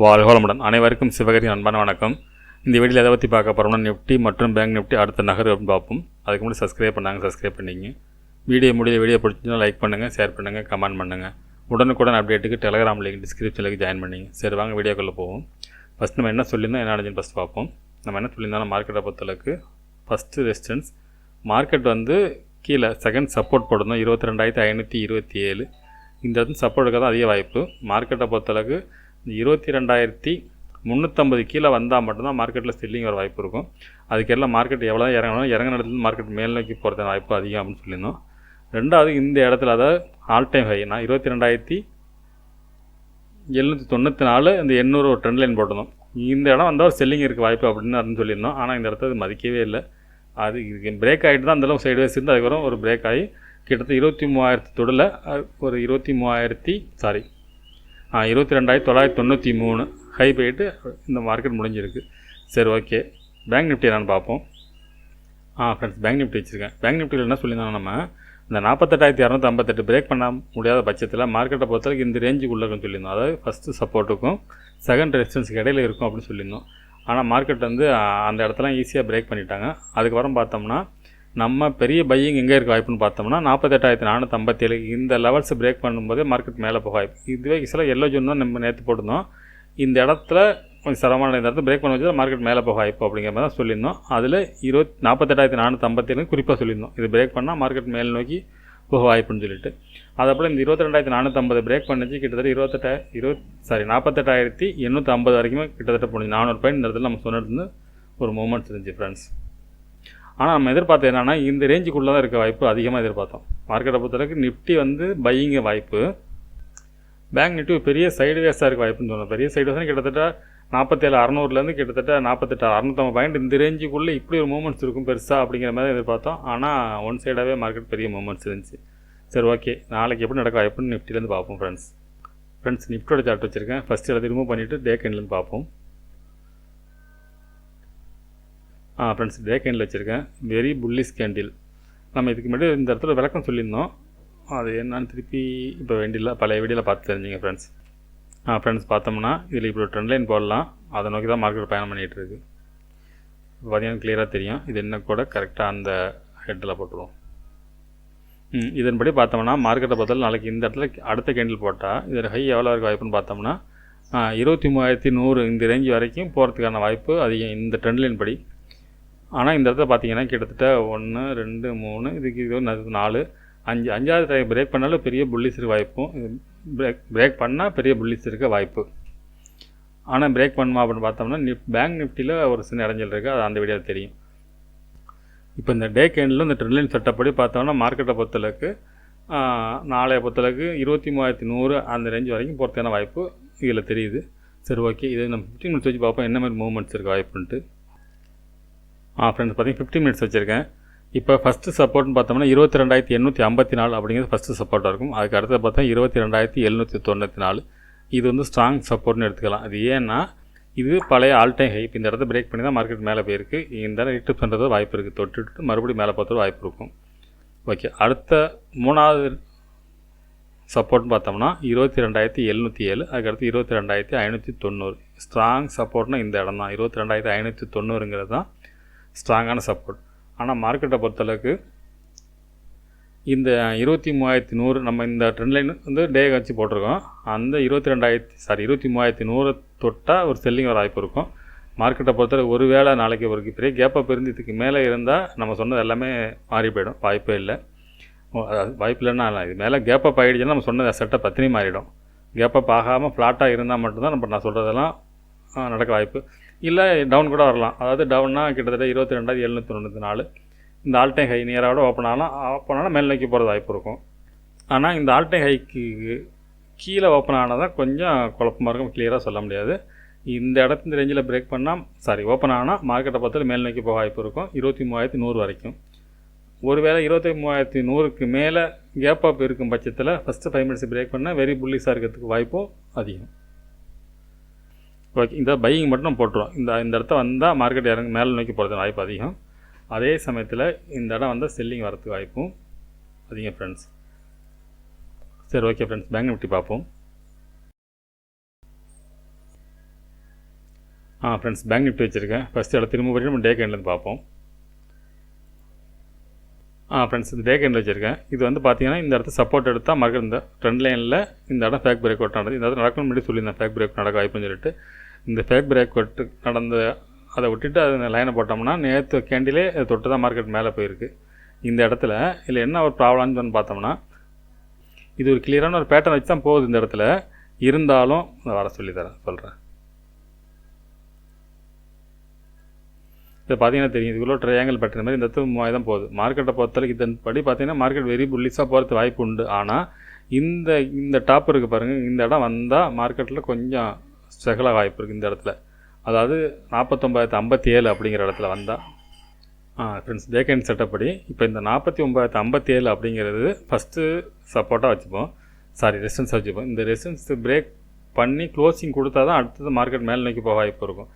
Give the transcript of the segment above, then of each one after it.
வாழ்க வளமுடன். அனைவருக்கும் சிவகரி அன்பான வணக்கம். இந்த வீடியோவில் எதை பற்றி பார்க்க போகிறோம்னா நிஃப்டி மற்றும் பேங்க் நிஃப்டி அடுத்த நகர் அப்படின்னு பார்ப்போம். அதுக்கு முன்னாடி சப்ஸ்கிரைப் பண்ணிங்க. வீடியோ பிடிச்சிருந்தா லைக் பண்ணுங்கள், ஷேர் பண்ணுங்கள், கமெண்ட் பண்ணுங்கள். உடனுக்குடன் அப்டேட்டுக்கு டெலகிராம் லிங்க் டிஸ்கிரிப்ஷனில் ஜாயின் பண்ணிங்க. சரி வாங்க வீடியோக்குள்ளே போவோம். ஃபஸ்ட் நம்ம என்ன சொல்லியிருந்தோம், என்ன நடந்துன்னு ஃபஸ்ட் பார்ப்போம். நம்ம என்ன சொல்லியிருந்தோம், மார்க்கெட்டை பொறுத்தளவுக்கு ஃபஸ்ட்டு ரெசிஸ்டன்ஸ் மார்க்கெட் வந்து கீழே செகண்ட் சப்போர்ட் போடணும் 22,527. இந்த இடத்துல சப்போர்ட்டுக்கு தான் அதிக வாய்ப்பு. மார்க்கெட்டை பொறுத்தளவுக்கு 22,350 கீழே வந்தால் மட்டும்தான் மார்க்கெட்டில் செல்லிங் வர வாய்ப்பு இருக்கும். அதுக்கெல்லாம் மார்க்கெட் எவ்வளோ இறங்கணும், இறங்கின இடத்துல மார்க்கெட் மேல் நோக்கி போகிறதுக்கு வாய்ப்பு அதிகம் அப்படின்னு சொல்லியிருந்தோம். ரெண்டாவது இந்த இடத்துல அதாவது ஆல் டைம் ஹை நான் 22,794 இந்த 800 ஒரு ட்ரெண்ட் லைன் போட்டிருந்தோம். இந்த இடம் வந்தால் ஒரு செல்லிங் இருக்க வாய்ப்பு அப்படின்னு சொல்லியிருந்தோம். ஆனால் இந்த இடத்துல மதிக்கவே இல்லை. அது பிரேக் ஆகிட்டு தான் அந்தளவு சைடுவேஸ் இருந்து அதுக்கப்புறம் ஒரு பிரேக் ஆகி கிட்டத்தட்ட 23,000 தொடில் ஒரு 22,993 ஹை போயிட்டு இந்த மார்க்கெட் முடிஞ்சிருக்கு. சரி ஓகே, பேங்க் நிஃப்டி என்னென்னு பார்ப்போம். ஃப்ரெண்ட்ஸ் பேங்க் நிஃப்டி வச்சுருக்கேன். பேங்க் நிஃப்டியில் என்ன சொல்லியிருந்தோம், நம்ம இந்த 48,258 பிரேக் பண்ண முடியாத பட்சத்தில் மார்க்கெட்டை பொறுத்தவரைக்கும் இந்த ரேஞ்சுக்குள்ளே இருக்குன்னு சொல்லியிருந்தோம். அதாவது ஃபஸ்ட்டு சப்போர்ட்டுக்கும் செகண்ட் ரெசிஸ்டன்ஸுக்கு இடையில இருக்கும் அப்படின்னு சொல்லியிருந்தோம். ஆனால் மார்க்கெட் வந்து அந்த இடத்துலாம் ஈஸியாக பிரேக் பண்ணிட்டாங்க. அதுக்கப்புறம் பார்த்தோம்னா நம்ம பெரிய பையிங் எங்கே இருக்க வாய்ப்புன்னு பார்த்தோம்னா 48,457 இந்த லெவல்ஸ் பிரேக் பண்ணும்போது மார்க்கெட் மேலே போக வாய்ப்பு. இதுவே சில எல்லோ ஜோன் தான் நம்ம நேற்று போட்டிருந்தோம். இந்த இடத்துல கொஞ்சம் சிரமமான இந்த இடத்துல பிரேக் பண்ண வச்சு மார்க்கெட் மேலே போக வாய்ப்பு அப்படிங்கிற மாதிரி தான் சொல்லியிருந்தோம். அதில் 48,457 குறிப்பாக சொல்லியிருந்தோம். இது பிரேக் பண்ணால் மார்க்கெட் மேல் நோக்கி போக வாய்ப்புன்னு சொல்லிட்டு. அதேபோல் இந்த 22,450 பிரேக் பண்ணிச்சு கிட்டத்தட்ட 48,850 வரைக்குமே கிட்டத்தட்ட போனது 400 பாயிண்ட் இந்த இடத்துல நம்ம சொன்னது ஒரு மூமெண்ட்ஸ் இருந்துச்சு ஃப்ரெண்ட்ஸ். ஆனால் நம்ம எதிர்பார்த்தது என்னென்னா இந்த ரேஞ்சுக்குள்ளே தான் இருக்க வாய்ப்பு அதிகமாக எதிர்பார்த்தோம். மார்க்கெட்டை பொறுத்தளவுக்கு நிஃப்டி வந்து பையிங்க வாய்ப்பு, பேங்க் நிஃப்டி பெரிய சைடுவேஸாக இருக்க வாய்ப்புன்னு சொன்னோம். பெரிய சைடுவேஸ்னால் கிட்டத்தட்ட 47,600 கிட்டத்தட்ட 48,650 பாயிண்ட் இந்த ரேஞ்சுக்குள்ளே இப்படி ஒரு மூமெண்ட்ஸ் இருக்கும் பெருசாக அப்படிங்கிற மாதிரி எதிர்பார்த்தோம். ஆனால் ஒன் சைடாகவே மார்க்கெட் பெரிய மூமெண்ட்ஸ் இருந்துச்சு. சரி ஓகே, நாளைக்கு எப்படி நடக்க வாய்ப்புன்னு நிஃப்டிலேருந்து பார்ப்போம் ஃப்ரெண்ட்ஸ். நிஃப்டியோட சார்ட் வச்சுருக்கேன். ஃபஸ்ட்டு எல்லாத்தையும் ரிமூவ் பண்ணிவிட்டு டே கேண்ட்லேருந்து பார்ப்போம். ஃப்ரெண்ட்ஸ் டே கேண்டில் வச்சுருக்கேன். Very bullish candle. நம்ம இதுக்கு முன்னாடி இந்த இடத்துல விளக்கம் சொல்லியிருந்தோம். அது என்னன்னு திருப்பி இப்போ வேண்டியில்லை, பழைய வீடியோவில் பார்த்து தெரிஞ்சுங்க ஃப்ரெண்ட்ஸ். பார்த்தோம்னா இதில் இப்போ ட்ரெண்ட் லைன் போடலாம். அதை நோக்கி தான் மார்க்கெட் பயணம் பண்ணிகிட்டு இருக்குது. இப்போ பார்த்தீங்கன்னா கிளியராக தெரியும். இது என்ன கூட கரெக்டாக அந்த ஹெட்டில் போட்டுருவோம். இதன்படி பார்த்தோம்னா மார்க்கெட்டை பார்த்தாலும் நாளைக்கு இந்த இடத்துல அடுத்த கேண்டில் போட்டால் இதில் ஹை எவ்வளோ இருக்க வாய்ப்புன்னு பார்த்தோம்னா 23,100 இந்த ரேஞ்சு வரைக்கும் போகிறதுக்கான வாய்ப்பு அதிகம் இந்த ட்ரெண்ட் லைன் படி. ஆனால் இந்த இடத்துல பார்த்தீங்கன்னா கிட்டத்தட்ட 1 2 3 இதுக்கு இது 4 5 5வது டைம் பிரேக் பண்ணாலும் பெரிய புல்லிஸ் இருக்க வாய்ப்பும், பிரேக் பண்ணால் பெரிய புல்லிஸ் இருக்க வாய்ப்பு. ஆனால் பிரேக் பண்ணுமா அப்படின்னு பார்த்தோம்னா பேங்க் நிஃப்டியில் ஒரு சின்ன இடைஞ்சல் இருக்குது. அது அந்த வீடியோவில் தெரியும். இப்போ இந்த டே கேண்டில் இந்த ட்ரெண்ட் லைன் செட்டப்படி பார்த்தோம்னா மார்க்கெட்டை பொறுத்தளவுக்கு நாளைய பொறுத்தளவுக்கு 23,100 அந்த ரேஞ்ச் வரைக்கும் போகிறதுக்கான வாய்ப்பு இதில் தெரியுது. சரி ஓகே, இது நம்ம 15 மினிட்ஸ் வச்சு பார்ப்போம் என்ன மாதிரி மூவ்மெண்ட்ஸ் இருக்க வாய்ப்புன்ட்டு. ஃப்ரெண்ட்ஸ் பார்த்தீங்கன்னா 15 மினிட்ஸ் வச்சுருக்கேன். இப்போ ஃபஸ்ட்டு சப்போர்ட்னு பார்த்தோம்னா 22,854 அப்படிங்கிறது ஃபஸ்ட்டு சப்போர்ட்டாக இருக்கும். அதுக்கு அடுத்து பார்த்தா 22,794. இது வந்து ஸ்ட்ராங் சப்போர்ட்னு எடுத்துக்கலாம். அது ஏன்னா இது பழைய ஆல் டைம் ஹை. இப்போ இந்த இடத்த பிரேக் பண்ணி தான் மார்க்கெட் மேலே போயிருக்கு. இந்த இடம் ரிட்டர்ன் பண்ணுறது வாய்ப்பு இருக்குது. தொட்டுட்டு மறுபடியும் மேலே பார்த்து வாய்ப்பு இருக்கும். ஓகே, அடுத்த 3வது சப்போர்ட்னு பார்த்தோம்னா 22,707. அதுக்கடுத்து 22,590. ஸ்ட்ராங் சப்போர்ட்னா இந்த இடம் தான் 22,590ங்கிறது தான் ஸ்ட்ராங்கான சப்போர்ட். ஆனால் மார்க்கெட்டை பொறுத்தளவுக்கு இந்த 23,100 நம்ம இந்த ட்ரெண்ட் லைன் வந்து டே வச்சு போட்டிருக்கோம். அந்த 23,100 தொட்டால் ஒரு செல்லிங் வர வாய்ப்பு இருக்கும். மார்க்கெட்டை பொறுத்தளவு ஒரு வேளை நாளைக்கு ஒரு பெரிய கேப்பப் இருந்து இதுக்கு மேலே இருந்தால் நம்ம சொன்னது எல்லாமே மாறி போயிடும். வாய்ப்பே இல்லை. வாய்ப்பு இல்லைன்னா இது மேலே கேப்பப் ஆகிடுச்சுன்னா நம்ம சொன்னது செட்டப் பத்தினி மாறிடும். கேப்பப் ஆகாமல் ஃப்ளாட்டாக இருந்தால் மட்டும்தான் நான் சொல்கிறதெல்லாம் நடக்க வாய்ப்பு இல்லை. டவுன் கூட வரலாம். அதாவது டவுன்னா கிட்டத்தட்ட 22,794 இந்த ஆல் டைம் ஹை நியரோட ஓப்பன் ஆனால் மேல் நோக்கி போகிறது வாய்ப்பு இருக்கும். ஆனால் இந்த ஆல் டைம் ஹைக்கு கீழே ஓப்பன் ஆனால் தான் கொஞ்சம் குழப்பமாக இருக்கும், கிளியராக சொல்ல முடியாது. இந்த இடத்துல ரேஞ்சில் பிரேக் பண்ணால் ஓப்பன் ஆனால் மார்க்கெட்டை பார்த்தாலும் மேல் நோக்கி போக வாய்ப்பு இருக்கும் 23,100 வரைக்கும். ஒருவேளை 23,100க்கு மேலே கேப் அப் இருக்கும் பட்சத்தில் ஃபஸ்ட்டு 5 மினிட்ஸ் பிரேக் பண்ணால் வெரி புல்லிஸாக இருக்கிறதுக்கு வாய்ப்பும் அதிகம். ஓகே, இந்த பையிங் மட்டும் நம்ம போட்டுருவோம். இந்த இடத்த வந்தால் மார்க்கெட் இறங்கி மேலே நோக்கி போகிறது வாய்ப்பு அதிகம். அதே சமயத்தில் இந்த இடம் வந்தால் செல்லிங் வரதுக்கு வாய்ப்பும் அதிகம் ஃப்ரெண்ட்ஸ். சரி ஓகே ஃப்ரெண்ட்ஸ், பேங்க் நிஃப்டி பார்ப்போம். ஃப்ரெண்ட்ஸ் பேங்க் நிஃப்டி வச்சுருக்கேன். ஃபஸ்ட்டு இடத்துல திரும்ப பண்ணி நம்ம டே கேண்ட்லேருந்து பார்ப்போம். ஃப்ரெண்ட்ஸ் இது டே கேண்டில் வச்சுருக்கேன். இது வந்து பார்த்தீங்கன்னா இந்த இடத்த சப்போர்ட் எடுத்தால் மார்க்கெட் இந்த ட்ரெண்ட் லைனில் இந்த இடம் ஃபேக் பிரேக் அவுட் நடந்தது. இந்த இடத்துல நடக்கணும் முன்னாடி சொல்லியிருந்தேன் ஃபேக் பிரேக் நடக்க வாய்ப்புன்னு சொல்லிட்டு. இந்த ஃபேக் பிரேக் அவுட் நடந்த அதை விட்டுட்டு அது லைனை போட்டோம்னா நேற்று கேண்டிலே தொட்டு தான் மார்க்கெட் மேலே போயிருக்கு. இந்த இடத்துல இல்லை என்ன ஒரு ப்ராப்ளம்னு பார்த்தோம்னா இது ஒரு கிளியரான ஒரு பேட்டர்ன் வச்சு தான் போகுது. இந்த இடத்துல இருந்தாலும் நான் வர சொல்கிறேன். இது பார்த்தீங்கன்னா தெரியும், இதுக்குள்ள ட்ரையாங்கிள் பேட்டர்ன் மாதிரி இந்த இடத்துல 3000 தான் போகுது. மார்க்கெட்டை பொறுத்தளவுக்கு இதன்படி பார்த்தீங்கன்னா மார்க்கெட் வெரி புல்லிஸாக போகிறது வாய்ப்பு உண்டு. ஆனால் இந்த டாப் இருக்குது பாருங்கள், இந்த இடம் வந்தால் மார்க்கெட்டில் கொஞ்சம் ஸ்ட்ரகிளாக வாய்ப்பு இருக்குது. இந்த இடத்துல அதாவது 49,057 அப்படிங்கிற இடத்துல வந்தால் ஃப்ரெண்ட்ஸ் டே கேண்ட் செட்டப் படி இப்போ இந்த 49,057 அப்படிங்கிறது ஃபஸ்ட்டு சப்போர்ட்டாக வச்சுப்போம், ரெசிஸ்டன்ஸாக வச்சுப்போம். இந்த ரெசிஸ்டன்ஸ் பிரேக் பண்ணி க்ளோசிங் கொடுத்தா தான் அடுத்தது மார்க்கெட் மேலே நோக்கி போக வாய்ப்பு இருக்கும்.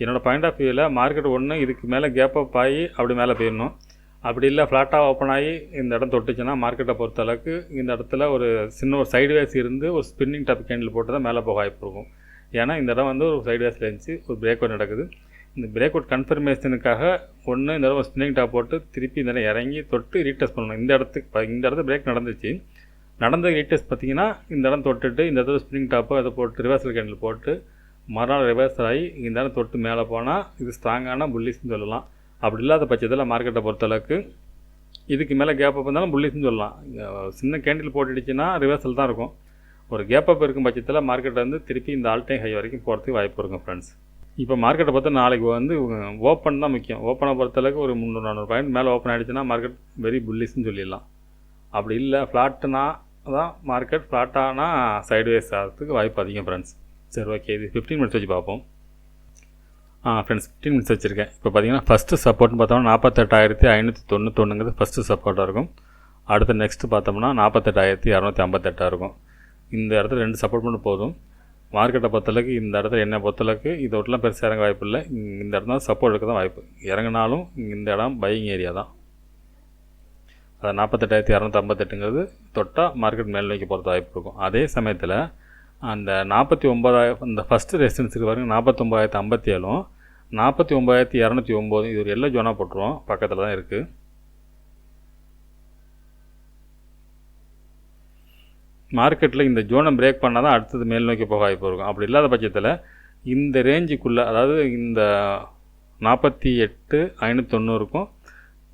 என்னோடய பாயிண்ட் ஆஃப் வியூவில் மார்க்கெட் ஒன்று இதுக்கு மேலே கேப் அப் ஆகி அப்படி மேலே போயிடணும். அப்படி இல்லை ஃப்ளாட்டாக ஓப்பன் ஆகி இந்த இடம் தொட்டுச்சுன்னா மார்க்கெட்டை பொறுத்தளவுக்கு இந்த இடத்துல ஒரு சின்ன ஒரு சைடுவேஸ் இருந்து ஒரு ஸ்பின்னிங் டாப் கேண்டில் போட்டு தான் மேலே போக வாய்ப்பு இருக்கும். ஏன்னா இந்த இடம் வந்து ஒரு சைடுவேஸில் இருந்துச்சு, ஒரு பிரேக் அவுட் நடக்குது. இந்த பிரேக் அவுட் கன்ஃபர்மேஷனுக்காக ஒன்று இந்த இடம் ஒரு ஸ்பின்னிங் டாப் போட்டு திருப்பி இந்த இடம் இறங்கி தொட்டு ரீடெஸ்ட் பண்ணணும். இந்த இடத்துல பிரேக் நடந்துச்சு. நடந்த ரீடெஸ்ட் பார்த்திங்கன்னா இந்த இடம் தொட்டுட்டு இந்த இடத்துல ஸ்பின்னிங் டாப்பு அதை போட்டு ரிவர்சல் கேண்டில் போட்டு மறுநாள் ரிவர்ஸ் ஆகி இந்த இடம் தொட்டு மேலே போனால் இது ஸ்ட்ராங்கான புல்லிஸ்ன்னு சொல்லலாம். அப்படி இல்லாத பட்சத்தில் மார்க்கெட்டை பொறுத்தளவுக்கு இதுக்கு மேலே கேப் அப் இருந்தாலும் புல்லிஸ்ன்னு சொல்லலாம். சின்ன கேண்டில் போட்டுடுச்சுன்னா ரிவர்சல் தான் இருக்கும். ஒரு கேப் அப் இருக்கும் பட்சத்தில் மார்க்கெட்டை வந்து திருப்பி இந்த ஆல் டைம் ஹை வரைக்கும் போகிறதுக்கு வாய்ப்பு இருக்கும் ஃப்ரெண்ட்ஸ். இப்போ மார்க்கெட்டை பார்த்தா நாளைக்கு வந்து ஓப்பன் தான் முக்கியம். ஓப்பனை பொறுத்தளவுக்கு ஒரு 300-400 பாயிண்ட் மேலே ஓப்பன் ஆகிடுச்சுன்னா மார்க்கெட் வெரி புல்லிஸ்ன்னு சொல்லிடலாம். அப்படி இல்லை ஃப்ளாட்டுனா தான் மார்க்கெட், ஃப்ளாட்டானா சைடுவேஸ் ஆகிறதுக்கு வாய்ப்பு அதிகம் ஃப்ரெண்ட்ஸ். சரி, ஓகே, இது 15 மினிட்ஸ் வச்சு பார்ப்போம். ஃப்ரெண்ட்ஸ் 15 மினிட்ஸ் வச்சுருக்கேன். இப்போ பார்த்தீங்கன்னா ஃபஸ்ட்டு சப்போர்ட்னு பார்த்தோம்னா 48,591 ஃபஸ்ட்டு சப்போர்ட்டாக இருக்கும். அடுத்து நெக்ஸ்ட்டு பார்த்தோம்னா 48,258 இருக்கும். இந்த இடத்துல 2 சப்போர்ட் பண்ணி போதும். மார்க்கெட்டை பொறுத்தளவுக்கு இந்த இடத்துல என்னை பொறுத்தளவுக்கு இதை விட்டுலாம் பெருசாக இறங்க வாய்ப்பு இல்லை. இந்த இடம் தான் சப்போர்ட் எடுக்க தான் வாய்ப்பு. இறங்கினாலும் இந்த இடம் பையிங் ஏரியா தான். அது 48,258 தொட்டால் மார்க்கெட் மேல் நோக்கி போகிறது வாய்ப்பு இருக்கும். அதே சமயத்தில் அந்த 49,000 இந்த ஃபஸ்ட்டு ரெசிஸ்டன்ஸுக்கு பாருங்கள் 49,057 49,209 இது ஒரு எல்லோ ஜோனாக போட்டுருவோம், பக்கத்தில் தான் இருக்குது. மார்க்கெட்டில் இந்த ஜோனை பிரேக் பண்ணால் தான் அடுத்தது மேல் நோக்கி போக வாய்ப்பு இருக்கும். அப்படி இல்லாத பட்சத்தில் இந்த ரேஞ்சுக்குள்ளே, அதாவது இந்த 48,590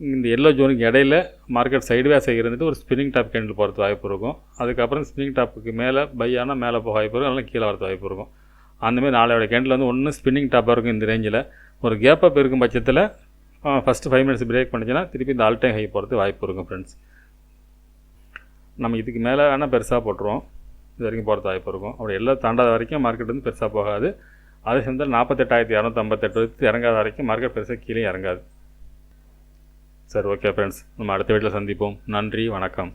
இந்த எல்லோ ஜோனுக்கு இடையில மார்க்கெட் சைடுவேஸாக இருந்துட்டு ஒரு ஸ்பின்னிங் டாப் கேண்டில் போகிறது வாய்ப்பு இருக்கும். அதுக்கப்புறம் ஸ்பின்னிங் டாப்புக்கு மேலே பையான மேலே போக வாய்ப்பு இருக்கும், அதனால் கீழே வரது வாய்ப்பு இருக்கும். அந்தமாதிரி நாளையோட கேண்டில் வந்து ஒன்று ஸ்பின்னிங் டாப்பாக இருக்கும் இந்த ரேஞ்சில். ஒரு கேப் அப் இருக்கும் பட்சத்தில் ஃபஸ்ட்டு 5 மினிட்ஸ் பிரேக் பண்ணிச்சுன்னா திருப்பி இந்த ஆல் டைம் ஹை போகிறது வாய்ப்பு இருக்கும் ஃப்ரெண்ட்ஸ். நம்ம இதுக்கு மேலே வேணால் பெருசாக போட்டுருவோம், இது வரைக்கும் போகிறது வாய்ப்பு இருக்கும். அப்படி எல்லாம் தாண்டாத வரைக்கும் மார்க்கெட் வந்து பெருசாக போகாது. அதே சமயத்தில் 48,258 இறங்காத வரைக்கும் மார்க்கெட் பெருசாக கீழே இறங்காது. சரி, ஓகே ஃப்ரெண்ட்ஸ், நம்ம அடுத்த வீட்டில் சந்திப்போம். நன்றி, வணக்கம்.